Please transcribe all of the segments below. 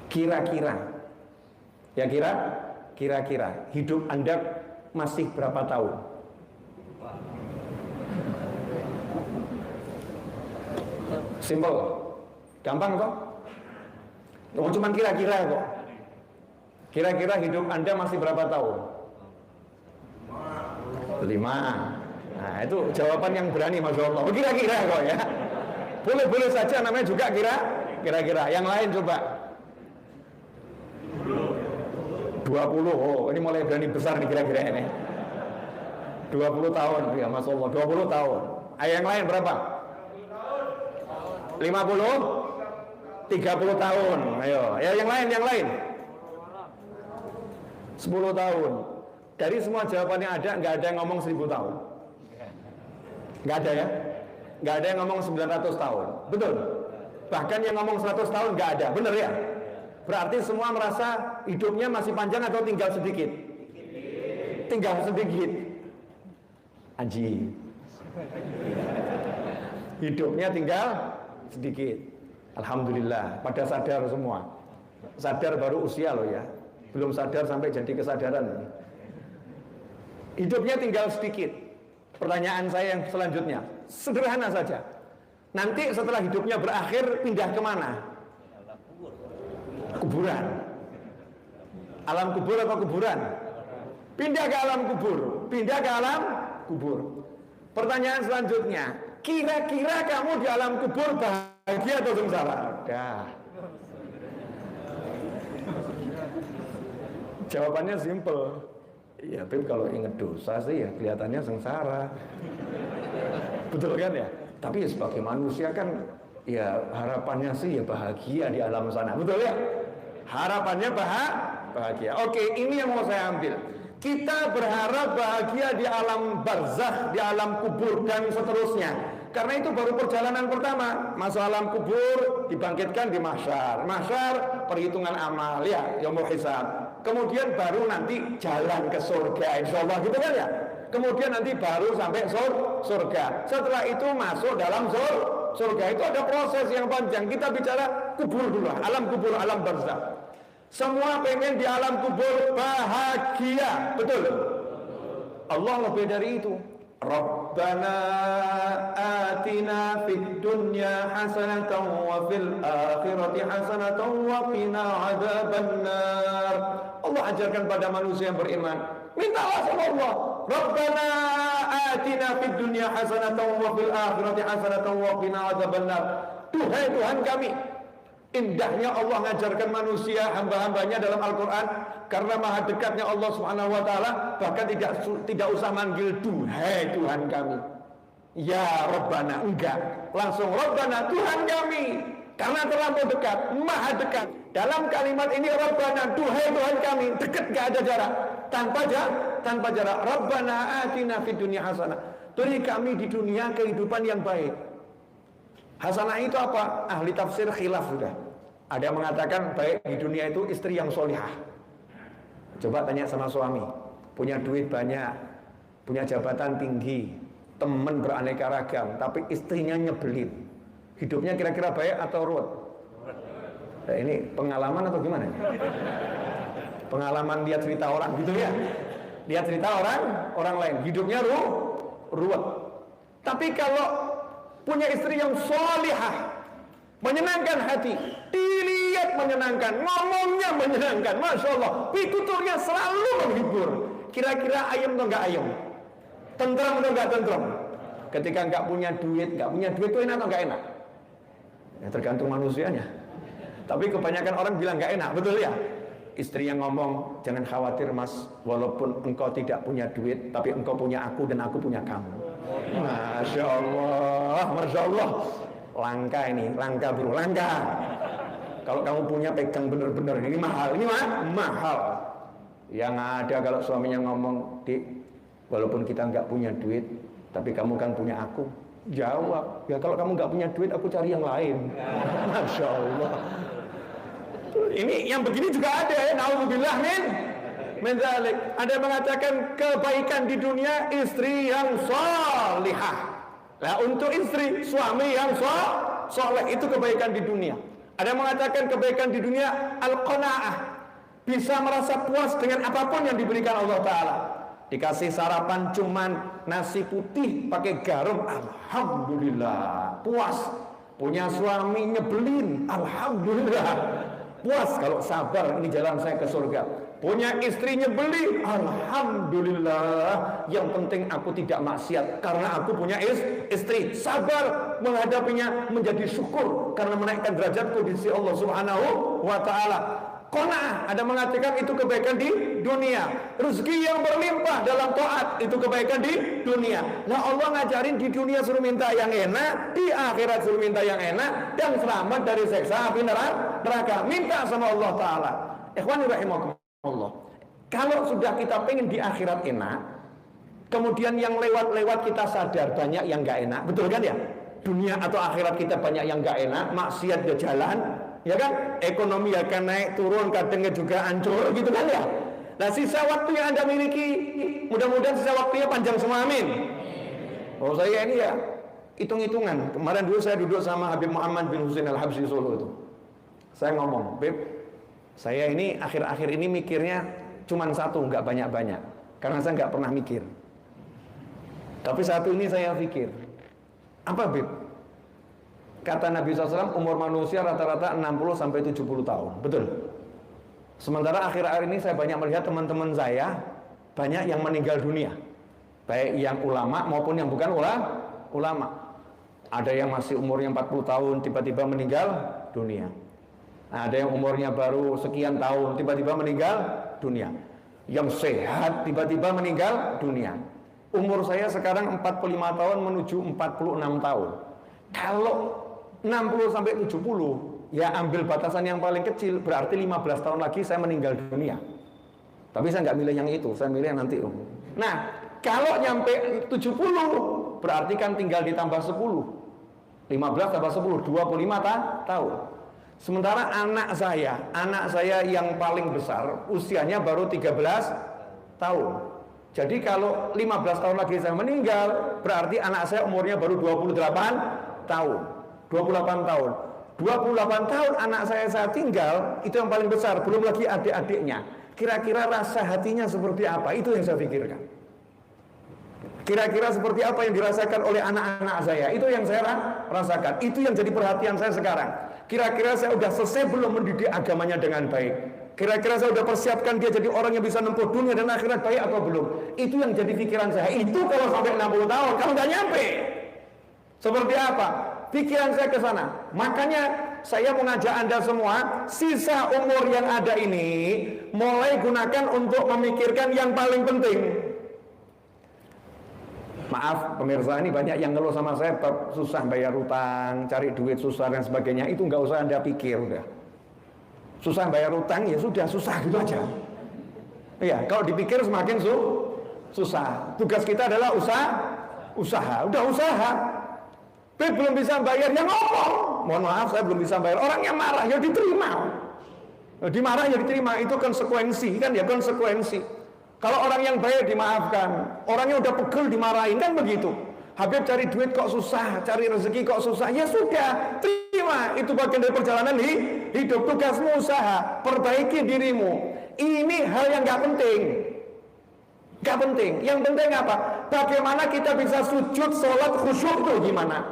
Kira-kira, ya kira-kira hidup Anda masih berapa tahun? Simple, gampang kok. Oh, cuman kira-kira kok. Kira-kira hidup Anda masih berapa tahun? 5. Nah, itu jawaban yang berani, Masya Allah. Kira-kira kok ya. Boleh-boleh saja namanya juga kira-kira. Yang lain coba. 20. Oh, ini mulai berani besar nih kira-kira ini. 20 tahun ya, Masya Allah. 20 tahun. Yang lain berapa? 50? 30 tahun. Ayo, ya yang lain. 10 tahun. Dari semua jawaban yang ada, nggak ada yang ngomong 1000 tahun. Nggak ada ya? Nggak ada yang ngomong 900 tahun. Betul? Bahkan yang ngomong 100 tahun nggak ada. Bener ya? Berarti semua merasa hidupnya masih panjang atau tinggal sedikit? Tinggal sedikit. Anjing. Hidupnya tinggal sedikit. Alhamdulillah, pada sadar semua. Sadar baru usia loh ya. Belum sadar sampai jadi kesadaran. Hidupnya tinggal sedikit. Pertanyaan saya yang selanjutnya, sederhana saja. Nanti setelah hidupnya berakhir pindah kemana? Kuburan. Alam kubur atau kuburan? Pindah ke alam kubur. Pindah ke alam kubur. Pertanyaan selanjutnya, kira-kira kamu di alam kubur bahagia atau sengsara? Dah. Jawabannya simple. Ya Beb, kalau inget dosa sih ya kelihatannya sengsara. Betul kan ya? Tapi sebagai manusia kan ya harapannya sih ya bahagia di alam sana. Betul ya? Harapannya bahagia. Oke, ini yang mau saya ambil. Kita berharap bahagia di alam barzakh, di alam kubur dan seterusnya. Karena itu baru perjalanan pertama. Masuk alam kubur, dibangkitkan di mahsyar. Mahsyar perhitungan amal ya, yaumul hisab. Kemudian baru nanti jalan ke surga, insyaallah gitu kan ya. Kemudian nanti baru sampai surga. Setelah itu masuk dalam surga. Itu ada proses yang panjang. Kita bicara kubur dulu, alam kubur, alam barzakh. Semua pengen di alam kubur bahagia, betul? Allah lebih dari itu. Rabbana atina fid dunya hasanatan wa fil akhirati hasanatan wa qina adzabannar. Allah ajarkan pada manusia yang beriman, mintalah sama Allah. Rabbana atina fid dunya hasanatan wa fil akhirati hasanatan wa qina adzabannar. Tuhai Tuhan kami, indahnya Allah mengajarkan manusia hamba-hambanya dalam Al-Quran. Karena maha dekatnya Allah Subhanahu wa ta'ala, bahkan tidak usah manggil duhai Tuhan kami, ya Rabbana, enggak, langsung Rabbana, Tuhan kami. Karena terlampau dekat, maha dekat. Dalam kalimat ini Rabbana, duhai Tuhan kami, dekat, gak ada jarak, tanpa jarak. Rabbana atina fid dunya hasanah, beri kami di dunia kehidupan yang baik. Hasanah itu apa? Ahli tafsir khilaf sudah. Ada yang mengatakan baik di dunia itu istri yang solihah. Coba tanya sama suami, punya duit banyak, punya jabatan tinggi, teman beraneka ragam, tapi istrinya nyebelin. Hidupnya kira-kira baik atau ruwet? Nah, ini pengalaman atau gimana? Pengalaman dia cerita orang gitu ya. Dia cerita orang lain, hidupnya ruwet. Tapi kalau punya istri yang solihah, menyenangkan hati, dilihat menyenangkan, ngomongnya menyenangkan, Masya Allah, pituturnya selalu menghibur. Kira-kira ayam atau enggak ayam? Tentram atau enggak tentram? Ketika enggak punya duit itu enak atau enggak enak? Ya tergantung manusianya. Tapi kebanyakan orang bilang enggak enak, betul ya? Istri yang ngomong, jangan khawatir mas, walaupun engkau tidak punya duit, tapi engkau punya aku dan aku punya kamu. Masya Allah, Masya Allah. Langka ini, langka bro, langka. Kalau kamu punya pegang bener-bener, ini mahal, mahal. Yang ada kalau suaminya ngomong, Dik, walaupun kita nggak punya duit, tapi kamu kan punya aku. Jawab, ya kalau kamu nggak punya duit, aku cari yang lain. Masya Allah. Ini yang begini juga ada ya, naudzubillah min dzalik. Ada yang mengatakan kebaikan di dunia istri yang salihah. Nah, untuk istri, suami yang soleh itu kebaikan di dunia. Ada yang mengatakan kebaikan di dunia al-qanaah, bisa merasa puas dengan apapun yang diberikan Allah Ta'ala. Dikasih sarapan cuman nasi putih pakai garam, alhamdulillah puas. Punya suami nyebelin, alhamdulillah puas. Kalau sabar, ini jalan saya ke surga. Punya istri nyebelin, alhamdulillah, yang penting aku tidak maksiat karena aku punya istri. Sabar menghadapinya, menjadi syukur karena menaikkan derajatku di sisi Allah Subhanahu wa Ta'ala. Qanaah, ada mengatakan itu kebaikan di dunia. Rezeki yang berlimpah dalam taat, itu kebaikan di dunia. Nah, Allah ngajarin di dunia suruh minta yang enak, di akhirat suruh minta yang enak, dan selamat dari siksa api neraka. Minta sama Allah Ta'ala. Ikhwani rahimakumullah, kalau sudah kita pengen di akhirat enak, kemudian yang lewat-lewat kita sadar banyak yang gak enak, betul kan ya? Dunia atau akhirat kita banyak yang gak enak, maksiat dia jalan, ya kan? Ekonomi akan naik turun, kadangnya juga hancur, gitu kan ya? Nah, sisa waktu yang Anda miliki, mudah-mudahan sisa waktunya panjang semua, amin. Oh, saya ini ya hitung-hitungan. Kemarin dulu saya duduk sama Habib Muhammad bin Husain Al-Habsyi Solo itu. Saya ngomong, Beb, saya ini akhir-akhir ini mikirnya cuma satu, nggak banyak-banyak, karena saya nggak pernah mikir. Tapi satu ini saya pikir, apa Beb? Kata Nabi SAW, umur manusia rata-rata 60-70 tahun. Betul. Sementara akhir-akhir ini saya banyak melihat teman-teman saya banyak yang meninggal dunia, baik yang ulama maupun yang bukan ulama. Ada yang masih umurnya 40 tahun tiba-tiba meninggal dunia. Nah, ada yang umurnya baru sekian tahun tiba-tiba meninggal dunia. Yang sehat tiba-tiba meninggal dunia. Umur saya sekarang 45 tahun menuju 46 tahun. Kalau 60 sampai 70, ya ambil batasan yang paling kecil, berarti 15 tahun lagi saya meninggal dunia. Tapi saya nggak milih yang itu, saya milih yang nanti. Nah, kalau nyampe 70, berarti kan tinggal ditambah 10. 15 tambah 10, 25 tahun. Sementara anak saya yang paling besar, usianya baru 13 tahun. Jadi kalau 15 tahun lagi saya meninggal, berarti anak saya umurnya baru 28 tahun. 28 tahun. 28 tahun anak saya tinggal, itu yang paling besar, belum lagi adik-adiknya. Kira-kira rasa hatinya seperti apa? Itu yang saya pikirkan. Kira-kira seperti apa yang dirasakan oleh anak-anak saya? Itu yang saya rasakan. Itu yang jadi perhatian saya sekarang. Kira-kira saya sudah selesai belum mendidik agamanya dengan baik? Kira-kira saya sudah persiapkan dia jadi orang yang bisa nempuh dunia dan akhirat baik atau belum? Itu yang jadi pikiran saya. Itu kalau sampai 60 tahun, kalau nggak nyampe, seperti apa? Pikiran saya ke sana. Makanya saya mengajak Anda semua, sisa umur yang ada ini mulai gunakan untuk memikirkan yang paling penting. Maaf pemirsa, ini banyak yang ngeluh sama saya, susah bayar utang, cari duit susah dan sebagainya. Itu nggak usah Anda pikir, udah. Susah bayar utang, ya sudah susah gitu aja. Iya, kalau dipikir semakin susah. Tugas kita adalah usaha. Udah usaha. Belum bisa bayar, ya ngomong. Mohon maaf, saya belum bisa bayar. Orang yang marah, ya diterima. Dimarah, ya diterima. Itu konsekuensi, kan ya konsekuensi. Kalau orang yang baik dimaafkan, orangnya udah pegel dimarahin, kan begitu. Habib cari duit kok susah, cari rezeki kok susah, ya sudah, terima. Itu bagian dari perjalanan hidup. Tugasmu usaha, perbaiki dirimu. Ini hal yang gak penting. Gak penting. Yang penting apa? Bagaimana kita bisa sujud, sholat, khusyuk itu gimana?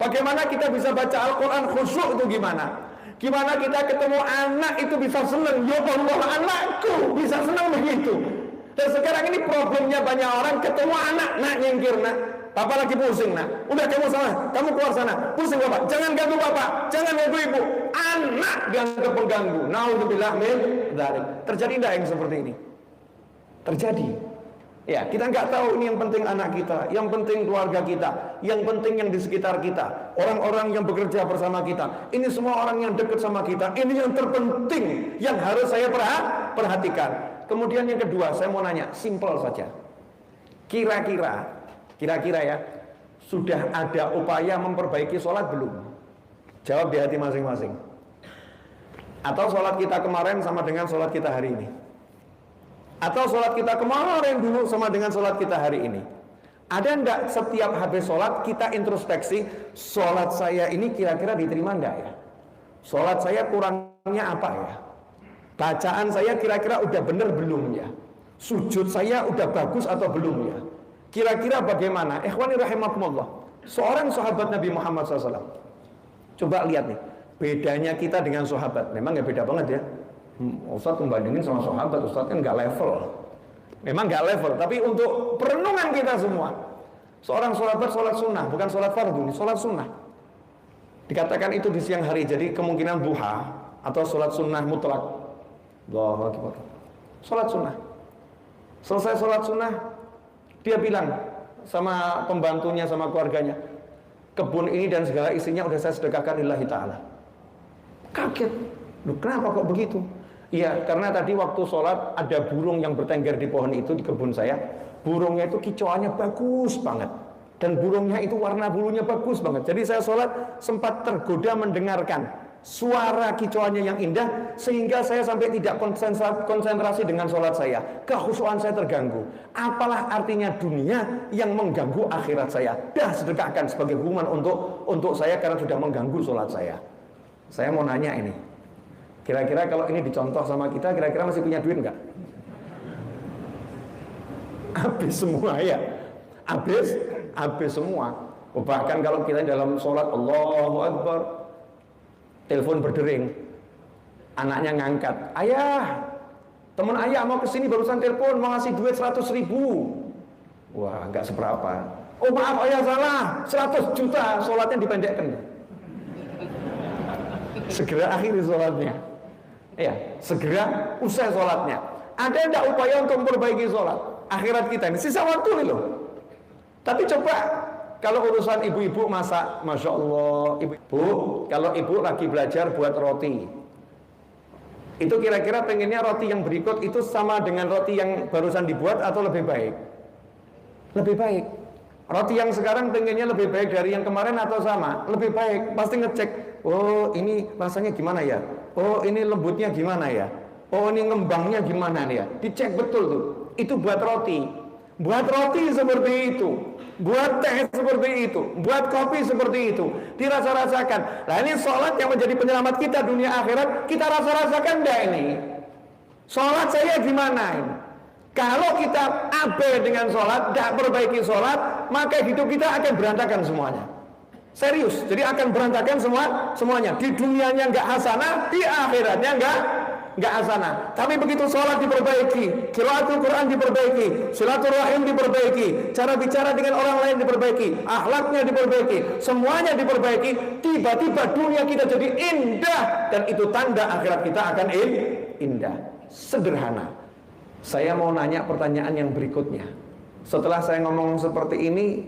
Bagaimana kita bisa baca Al-Quran khusyuk itu gimana? Gimana kita ketemu anak itu bisa senang? Ya Allah, anakku bisa senang begitu. Dan sekarang ini problemnya banyak orang ketemu anak, nak nyengkir nak. Papa lagi pusing nak. Udah kamu sana, kamu keluar sana. Pusing bapak, jangan ganggu bapak, jangan ganggu ibu. Anak dianggap pengganggu. Naudzubillah min dzalik. Terjadi enggak yang seperti ini? Terjadi. Ya, kita nggak tahu ini yang penting anak kita, yang penting keluarga kita, yang penting yang di sekitar kita, orang-orang yang bekerja bersama kita. Ini semua orang yang dekat sama kita. Ini yang terpenting yang harus saya perhatikan. Kemudian yang kedua, saya mau nanya, simpel saja. Kira-kira ya, sudah ada upaya memperbaiki sholat belum? Jawab di hati masing-masing. Atau sholat kita kemarin sama dengan sholat kita hari ini? Atau sholat kita kemarin dulu sama dengan sholat kita hari ini? Ada enggak setiap habis sholat kita introspeksi, sholat saya ini kira-kira diterima enggak ya? Sholat saya kurangnya apa ya? Bacaan saya kira-kira udah bener belum ya? Sujud saya udah bagus atau belum ya? Kira-kira bagaimana? Ikhwani rahimakumullah. Seorang sahabat Nabi Muhammad SAW. Coba lihat nih, bedanya kita dengan sahabat. Memang nggak beda banget ya. Ustadz membandingin sama sahabat, Ustadz kan nggak level. Memang nggak level, tapi untuk perenungan kita semua. Seorang sahabat sholat sunnah, bukan sholat fardu, ini sholat sunnah. Dikatakan itu di siang hari, jadi kemungkinan duha atau sholat sunnah mutlak. Allahu Akbar. Sholat sunnah. Selesai sholat sunnah, dia bilang sama pembantunya, sama keluarganya, kebun ini dan segala isinya udah saya sedekahkan lillahi ta'ala. Kaget. Loh, kenapa kok begitu? Iya, karena tadi waktu sholat ada burung yang bertengger di pohon itu, di kebun saya. Burungnya itu kicauannya bagus banget. Dan burungnya itu warna bulunya bagus banget. Jadi saya sholat sempat tergoda mendengarkan suara kicauannya yang indah, sehingga saya sampai tidak konsentrasi dengan sholat saya. Kekhusyuan saya terganggu. Apalah artinya dunia yang mengganggu akhirat saya? Dah sedekahkan sebagai hukuman untuk saya karena sudah mengganggu sholat saya. Saya mau nanya ini, kira-kira kalau ini dicontoh sama kita, kira-kira masih punya duit nggak? Habis semua ya, habis semua. Bahkan kalau kita dalam sholat Allahu Akbar, telepon berdering, anaknya ngangkat, ayah, teman ayah mau kesini barusan telepon mau ngasih duit 100.000. Wah, nggak seberapa. Oh maaf ayah salah, 100 juta, sholatnya dipendekkan. Segera akhiri sholatnya. Ya, segera usai sholatnya. Ada enggak upaya untuk memperbaiki sholat akhirat kita ini? Sisa waktu nih loh. Tapi coba kalau urusan ibu-ibu masak, masya Allah, ibu, kalau ibu lagi belajar buat roti, itu kira-kira pengennya roti yang berikut itu sama dengan roti yang barusan dibuat atau lebih baik? Lebih baik. Roti yang sekarang pengennya lebih baik dari yang kemarin atau sama? Lebih baik. Pasti ngecek, oh ini rasanya gimana ya? Oh ini lembutnya gimana ya? Oh ini ngembangnya gimana ya? Dicek betul tuh. Itu buat roti. Buat roti seperti itu, buat teh seperti itu, buat kopi seperti itu, dirasa-rasakan. Nah ini sholat yang menjadi penyelamat kita dunia akhirat, kita rasa-rasakan enggak ini? Sholat saya gimana ini? Kalau kita abai dengan sholat, tidak perbaiki sholat, maka hidup kita akan berantakan semuanya. Serius, jadi akan berantakan semuanya. Di dunianya enggak hasanah, di akhiratnya enggak hasanah. Tapi begitu sholat diperbaiki, qiraatul Quran diperbaiki, silaturahim diperbaiki, cara bicara dengan orang lain diperbaiki, akhlaknya diperbaiki, semuanya diperbaiki, tiba-tiba dunia kita jadi indah, dan itu tanda akhirat kita akan indah. Sederhana. Saya mau nanya pertanyaan yang berikutnya. Setelah saya ngomong seperti ini,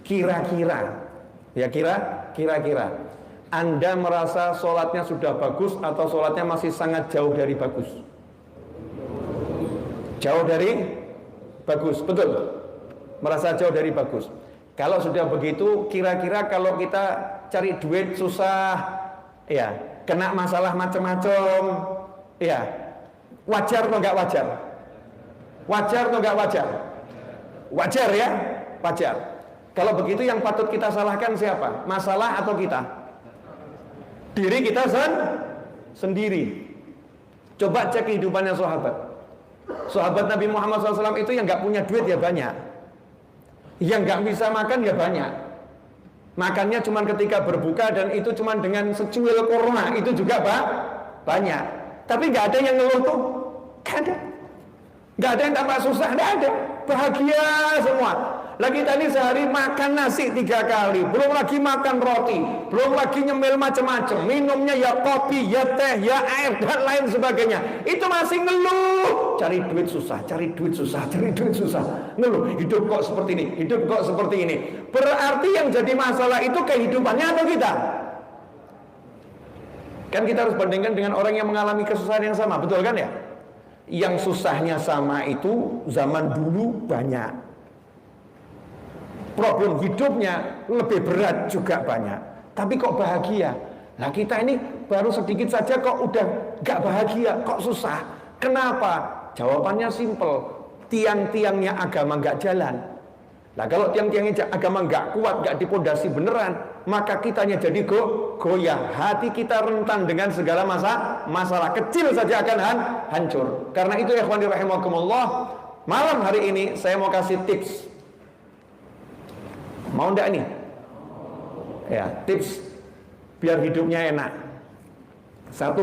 kira-kira Anda merasa sholatnya sudah bagus atau sholatnya masih sangat jauh dari bagus? Jauh dari bagus, betul. Merasa jauh dari bagus. Kalau sudah begitu, kira-kira kalau kita cari duit susah, ya, kena masalah macam-macam, ya, wajar atau enggak wajar? Wajar atau enggak wajar? Wajar ya, wajar. Kalau begitu yang patut kita salahkan siapa? Masalah atau kita? Diri kita sendiri. Coba cek kehidupannya sahabat. Sahabat Nabi Muhammad SAW itu yang nggak punya duit ya banyak, yang nggak bisa makan ya banyak. Makannya cuma ketika berbuka dan itu cuma dengan secuil kurma, itu juga banyak. Tapi nggak ada yang ngeluh tuh, nggak ada. Nggak ada yang tambah susah, nggak ada. Bahagia semua. Lagi tadi sehari makan nasi 3 kali, belum lagi makan roti, belum lagi nyemil macam-macam, minumnya ya kopi, ya teh, ya air dan lain sebagainya. Itu masih ngeluh, cari duit susah, ngeluh, hidup kok seperti ini. Berarti yang jadi masalah itu kehidupannya atau kita? Kan kita harus bandingkan dengan orang yang mengalami kesusahan yang sama, betul kan ya? Yang susahnya sama itu zaman dulu banyak, problem hidupnya lebih berat juga banyak, tapi kok bahagia. Nah kita ini baru sedikit saja kok udah gak bahagia, kok susah. Kenapa? Jawabannya simple, tiang-tiangnya agama gak jalan. Nah kalau tiang-tiangnya agama gak kuat, gak dipondasi beneran, maka kitanya jadi goyah. Hati kita rentan dengan segala masalah kecil saja akan hancur. Karena itu ikhwani rahimakumullah, malam hari ini saya mau kasih tips. Mau enggak ini? Ya, tips biar hidupnya enak. 1,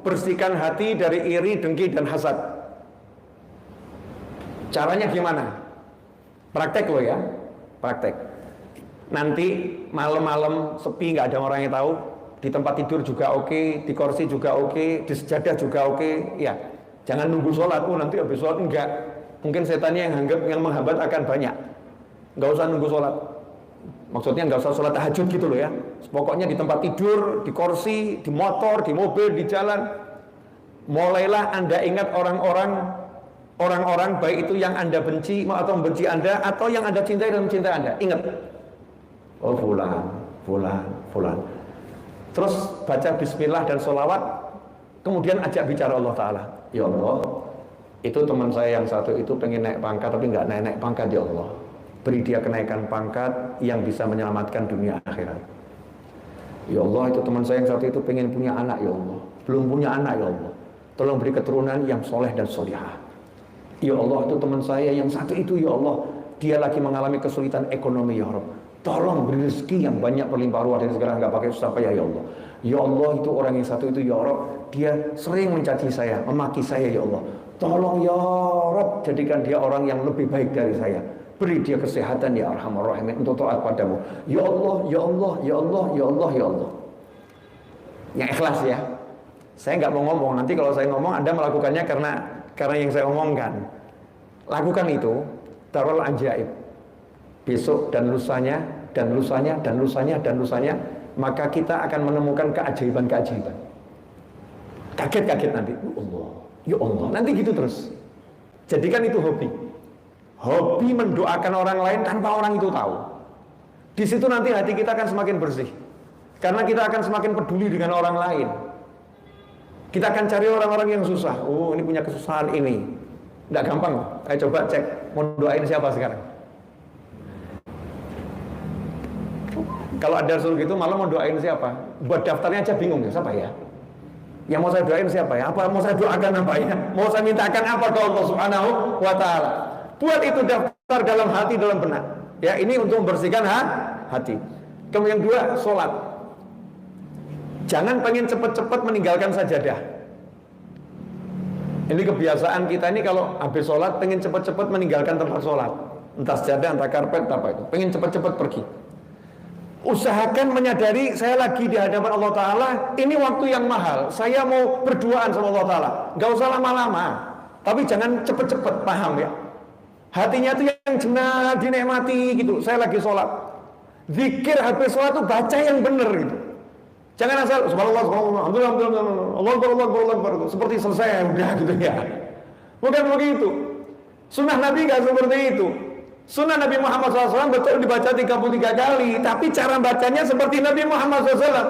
bersihkan hati dari iri, dengki, dan hasad. Caranya gimana? Praktek loh ya, praktek. Nanti malam-malam sepi, nggak ada orang yang tahu, di tempat tidur juga oke, di kursi juga oke, di sejadah juga oke. Ya, jangan nunggu sholat. Nanti habis sholat enggak. Mungkin setannya yang menghambat akan banyak. Nggak usah nunggu sholat. Maksudnya nggak usah sholat tahajud gitu loh ya. Pokoknya di tempat tidur, di kursi, di motor, di mobil, di jalan. Mulailah Anda ingat orang-orang baik itu yang Anda benci atau membenci Anda, atau yang Anda cintai dan mencintai Anda. Ingat. Oh fulan. Terus baca bismillah dan sholawat. Kemudian ajak bicara Allah Ta'ala. Ya Allah, itu teman saya yang satu itu pengen naik pangkat tapi nggak naik pangkat, ya Allah. Beri dia kenaikan pangkat yang bisa menyelamatkan dunia akhirat. Ya Allah, itu teman saya yang satu itu pengen punya anak, ya Allah. Belum punya anak, ya Allah. Tolong beri keturunan yang soleh dan solihah. Ya Allah, itu teman saya yang satu itu, ya Allah, dia lagi mengalami kesulitan ekonomi, ya Allah. Tolong beri rezeki yang banyak berlimpah ruah dan segala nggak pakai susah payah, ya Allah. Ya Allah, itu orang yang satu itu, ya Allah, dia sering mencaci saya, memaki saya, ya Allah. Tolong ya Rabb, jadikan dia orang yang lebih baik dari saya. Beri dia kesehatan ya Arhamar Rahimin untuk taat padamu. Ya Allah, ya Allah, ya Allah, ya Allah, ya Allah. Yang ikhlas ya. Saya nggak mau ngomong. Nanti kalau saya ngomong Anda melakukannya karena yang saya omongkan. Lakukan itu. Darul ajaib. Besok dan lusanya dan lusanya dan lusanya dan lusanya, maka kita akan menemukan keajaiban-keajaiban. Kaget-kaget nanti. Ya Allah, ya Allah. Nanti gitu terus. Jadikan itu hobi. Hobi mendoakan orang lain tanpa orang itu tahu. Di situ nanti hati kita akan semakin bersih. Karena kita akan semakin peduli dengan orang lain. Kita akan cari orang-orang yang susah. Oh, ini punya kesusahan ini. Nggak gampang. Ayo coba cek. Mau doain siapa sekarang? Kalau ada suruh gitu malah mau doain siapa? Buat daftarnya aja bingung ya. Siapa ya? Yang mau saya doain siapa ya? Apa mau saya doakan apa ya? Mau saya mintakan apa ke Allah Subhanahu wa Ta'ala? Buat itu daftar dalam hati, dalam benak. Ya, ini untuk membersihkan hati. Kemudian yang 2, sholat. Jangan pengen cepat-cepat meninggalkan sajadah. Ini kebiasaan kita ini kalau habis sholat pengen cepat-cepat meninggalkan tempat sholat. Entah sajadah, entah karpet, apa itu. Pengen cepat-cepat pergi. Usahakan menyadari saya lagi di hadapan Allah Ta'ala. Ini waktu yang mahal. Saya mau berduaan sama Allah Ta'ala. Gak usah lama-lama. Tapi jangan cepat-cepat, paham ya? Hatinya itu yang jenak, dinikmati gitu. Saya lagi sholat. Zikir habis sholat itu baca yang benar gitu. Jangan asal subhanallah, alhamdulillah, Allah, seperti selesai udah gitu ya. Bukan begitu. Sunnah Nabi nggak seperti itu. Sunnah Nabi Muhammad SAW betul dibaca 33 kali, tapi cara bacanya seperti Nabi Muhammad SAW.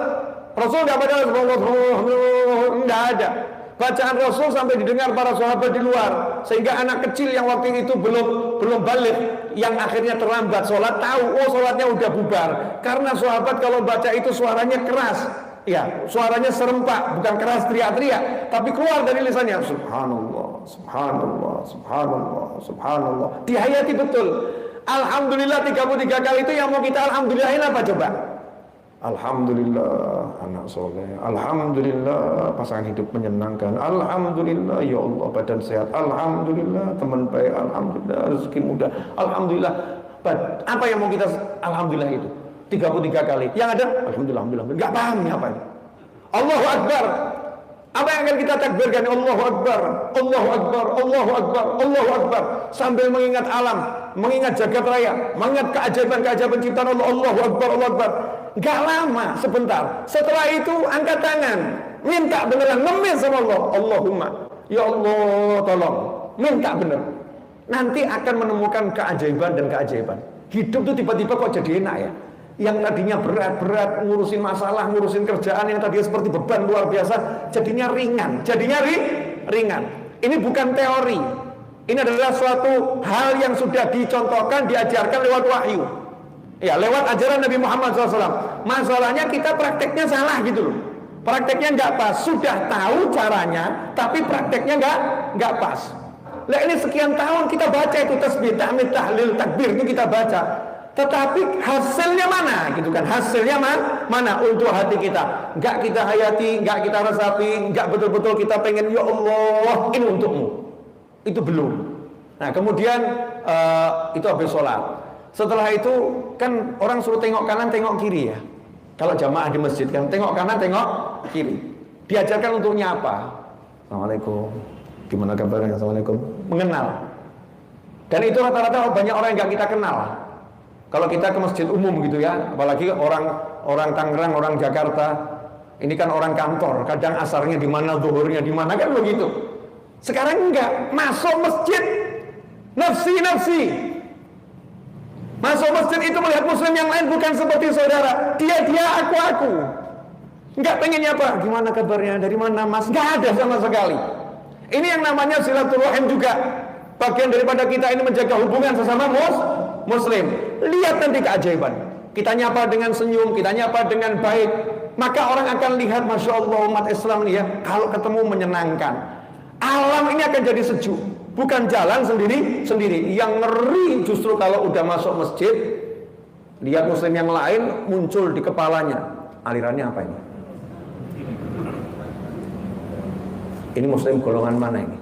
Rasul nggak baca subhanallah, nggak ada. Bacaan Rasul sampai didengar para sahabat di luar, sehingga anak kecil yang waktu itu belum balik, yang akhirnya terlambat sholat, tahu oh sholatnya udah bubar. Karena sahabat kalau baca itu suaranya keras, ya suaranya serempak, bukan keras teriak-teriak, tapi keluar dari lisannya subhanallah, subhanallah, subhanallah, subhanallah. Dihayati betul. Alhamdulillah 33 kali itu yang mau kita alhamdulillahin apa coba? Alhamdulillah anak soleh, alhamdulillah pasangan hidup menyenangkan, alhamdulillah ya Allah badan sehat, alhamdulillah teman baik, alhamdulillah rezeki mudah, alhamdulillah. Apa yang mau kita alhamdulillah itu 33 kali? Yang ada alhamdulillah, alhamdulillah. Enggak paham ya apa ini? Allahu Akbar. Apa yang akan kita takbirkan? Allahu Akbar, Allahu Akbar, Allahu Akbar, Allahu Akbar, sambil mengingat alam, mengingat jagat raya, mengingat keajaiban-keajaiban ciptaan Allah. Allahu Akbar, Allahu Akbar. Gak lama, sebentar. Setelah itu angkat tangan, minta beneran, ngemis sama Allah. Allahumma, ya Allah tolong, minta bener. Nanti akan menemukan keajaiban dan keajaiban. Hidup tuh tiba-tiba kok jadi enak ya. Yang tadinya berat-berat, ngurusin masalah, ngurusin kerjaan yang tadinya seperti beban luar biasa, jadinya ringan, ringan. Ini bukan teori. Ini adalah suatu hal yang sudah dicontohkan, diajarkan lewat wahyu. Ya, lewat ajaran Nabi Muhammad SAW. Masalahnya kita prakteknya salah gitu loh. Prakteknya nggak pas. Sudah tahu caranya, tapi prakteknya nggak pas. Lah ini sekian tahun kita baca itu tasbih, tahmid, tahlil, takbir itu kita baca. Tetapi hasilnya mana gitu kan? Hasilnya mana untuk hati kita? Nggak kita hayati, nggak kita resapi, nggak betul-betul kita pengen ya Allah ini untukmu. Itu belum. Nah kemudian itu habis sholat. Setelah itu kan orang suruh tengok kanan, tengok kiri ya. Kalau jamaah di masjid kan tengok kanan, tengok kiri. Diajarkan untuk nyapa. Assalamualaikum. Gimana kabarnya? Assalamualaikum. Mengenal. Dan itu rata-rata banyak orang yang nggak kita kenal. Kalau kita ke masjid umum gitu ya, apalagi orang Tangerang, orang Jakarta, ini kan orang kantor. Kadang asarnya di mana, zuhurnya di mana kan begitu. Sekarang enggak, masuk masjid nafsi. Masuk masjid itu melihat muslim yang lain bukan seperti saudara. Dia, aku. Enggak pengen nyapa. Gimana kabarnya? Dari mana mas? Enggak ada sama sekali. Ini yang namanya silaturahim juga. Bagian daripada kita ini menjaga hubungan sesama muslim. Lihat nanti keajaiban. Kita nyapa dengan senyum, kita nyapa dengan baik. Maka orang akan lihat, Masya Allah umat Islam ini ya, kalau ketemu menyenangkan. Alam ini akan jadi sejuk. Bukan jalan sendiri. Yang ngeri justru kalau udah masuk masjid, lihat muslim yang lain muncul di kepalanya. Alirannya apa ini? Ini muslim golongan mana ini?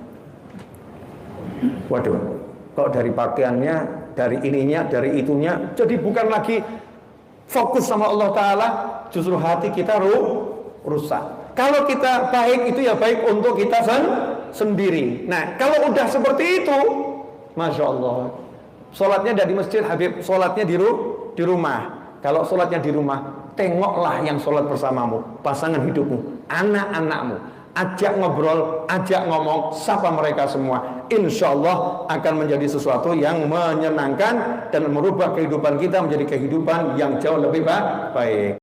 Waduh, kok dari pakaiannya, dari ininya, dari itunya, jadi bukan lagi fokus sama Allah Ta'ala, justru hati kita rusak. Kalau kita baik itu ya baik untuk kita sendiri. Nah kalau udah seperti itu, Masya Allah, sholatnya dari masjid, Habib sholatnya di rumah. Kalau sholatnya di rumah, tengoklah yang sholat bersamamu, pasangan hidupmu, anak-anakmu. Ajak ngobrol, ajak ngomong, sapa mereka semua. Insya Allah akan menjadi sesuatu yang menyenangkan dan merubah kehidupan kita menjadi kehidupan yang jauh lebih baik.